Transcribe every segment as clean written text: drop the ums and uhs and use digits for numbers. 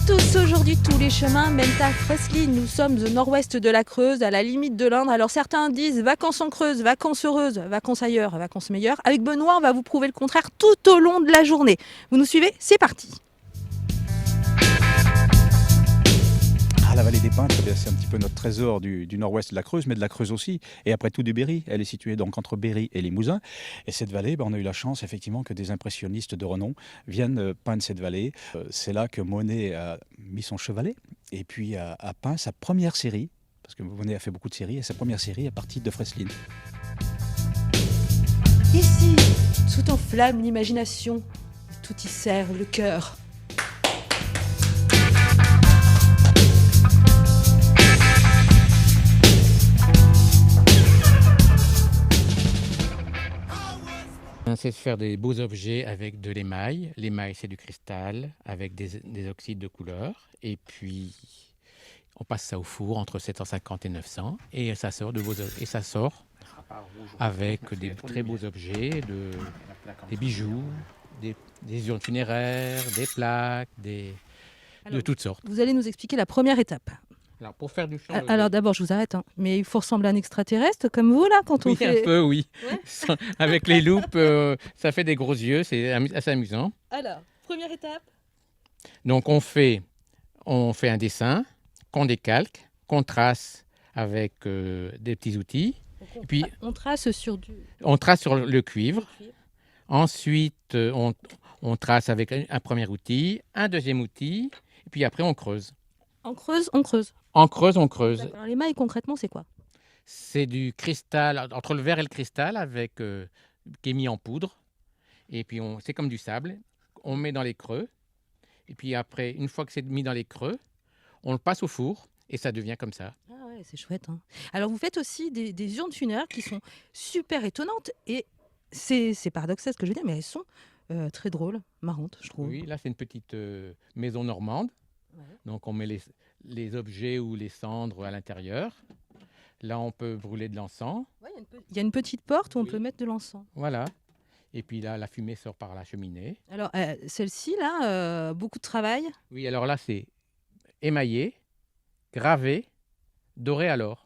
tous, aujourd'hui tous les chemins mènent à Fresline. Nous sommes au nord-ouest de la Creuse, à la limite de l'Indre. Alors certains disent vacances en Creuse, vacances heureuses, vacances ailleurs, vacances meilleures. Avec Benoît, on va vous prouver le contraire tout au long de la journée. Vous nous suivez? C'est parti. La vallée des Peintres, c'est un petit peu notre trésor du nord-ouest de la Creuse, mais de la Creuse aussi. Et après tout du Berry, elle est située donc entre Berry et Limousin. Et cette vallée, on a eu la chance effectivement que des impressionnistes de renom viennent peindre cette vallée. C'est là que Monet a mis son chevalet et puis a peint sa première série, parce que Monet a fait beaucoup de séries, et sa première série est partie de Fresline. Ici, tout enflamme l'imagination, tout y serre le cœur. C'est de faire des beaux objets avec de l'émail. L'émail, c'est du cristal avec des oxydes de couleur. Et puis, on passe ça au four entre 750 et 900. Et ça sort et ça sort avec des très beaux objets, des bijoux, des urnes funéraires, des plaques, de toutes sortes. Vous allez nous expliquer la première étape. Alors, pour faire du champ... Alors d'abord, je vous arrête, mais il faut ressembler à un extraterrestre comme vous, là, quand on oui, fait... un peu, oui. Ouais. Avec les loupes, ça fait des gros yeux, c'est assez amusant. Alors, première étape. Donc, on fait un dessin qu'on décalque, qu'on trace avec des petits outils. Donc et puis, on trace sur on trace sur le cuivre. Ensuite, on trace avec un premier outil, un deuxième outil, et puis après, on creuse. On creuse, on creuse. On creuse, on creuse. Alors, l'émail, concrètement, c'est quoi? C'est du cristal, entre le verre et le cristal, qui est mis en poudre. Et puis, c'est comme du sable. On met dans les creux. Et puis après, une fois que c'est mis dans les creux, on le passe au four et ça devient comme ça. Ah ouais, c'est chouette. Alors, vous faites aussi des urnes funéraires qui sont super étonnantes. Et c'est paradoxal ce que je veux dire, mais elles sont très drôles, marrantes, je trouve. Oui, là, c'est une petite maison normande. Ouais. Donc, on met les objets ou les cendres à l'intérieur. Là, on peut brûler de l'encens. Ouais, il y a une petite porte où on Oui. peut mettre de l'encens. Voilà. Et puis là, la fumée sort par la cheminée. Alors, celle-ci, là, beaucoup de travail. Oui, alors là, c'est émaillé, gravé, doré à l'or.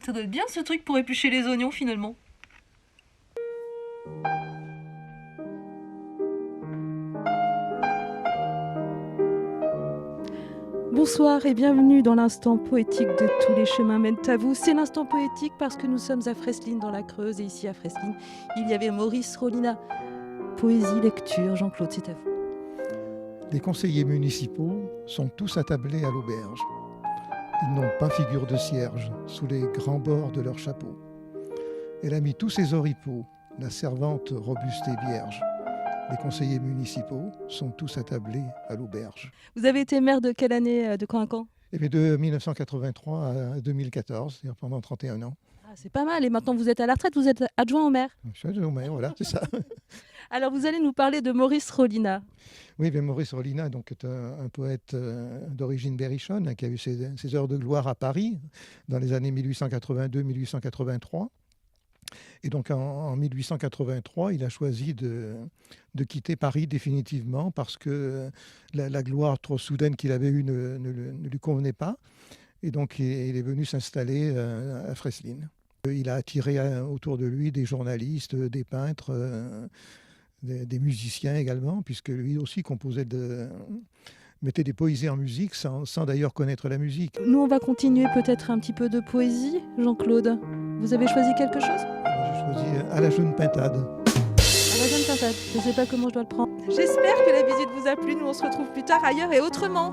Ça doit être bien ce truc pour éplucher les oignons, finalement. Bonsoir et bienvenue dans l'instant poétique de Tous les chemins mènent à vous. C'est l'instant poétique parce que nous sommes à Fresline dans la Creuse et ici à Fresline, il y avait Maurice Rollinat. Poésie, lecture, Jean-Claude, c'est à vous. Les conseillers municipaux sont tous attablés à l'auberge. Ils n'ont pas figure de cierge sous les grands bords de leur chapeau. Elle a mis tous ses oripeaux, la servante robuste et vierge. Les conseillers municipaux sont tous attablés à l'auberge. Vous avez été maire de quelle année, de quand à quand? Et bien de 1983 à 2014, c'est-à-dire pendant 31 ans. Ah, c'est pas mal. Et maintenant vous êtes à la retraite, vous êtes adjoint au maire. Je suis adjoint au maire, voilà, c'est ça. Alors vous allez nous parler de Maurice Rollinat. Oui, bien Maurice Rollinat donc, est un poète d'origine berrichonne qui a eu ses heures de gloire à Paris dans les années 1882-1883. Et donc en 1883, il a choisi de quitter Paris définitivement parce que la gloire trop soudaine qu'il avait eue ne lui convenait pas. Et donc il est venu s'installer à Fresline. Il a attiré autour de lui des journalistes, des peintres, des musiciens également, puisque lui aussi mettait des poésies en musique sans d'ailleurs connaître la musique. Nous, on va continuer peut-être un petit peu de poésie, Jean-Claude. Vous avez choisi quelque chose? J'ai choisi À la jeune pintade. À la jeune pintade. Je ne sais pas comment je dois le prendre. J'espère que la visite vous a plu. Nous, on se retrouve plus tard, ailleurs et autrement.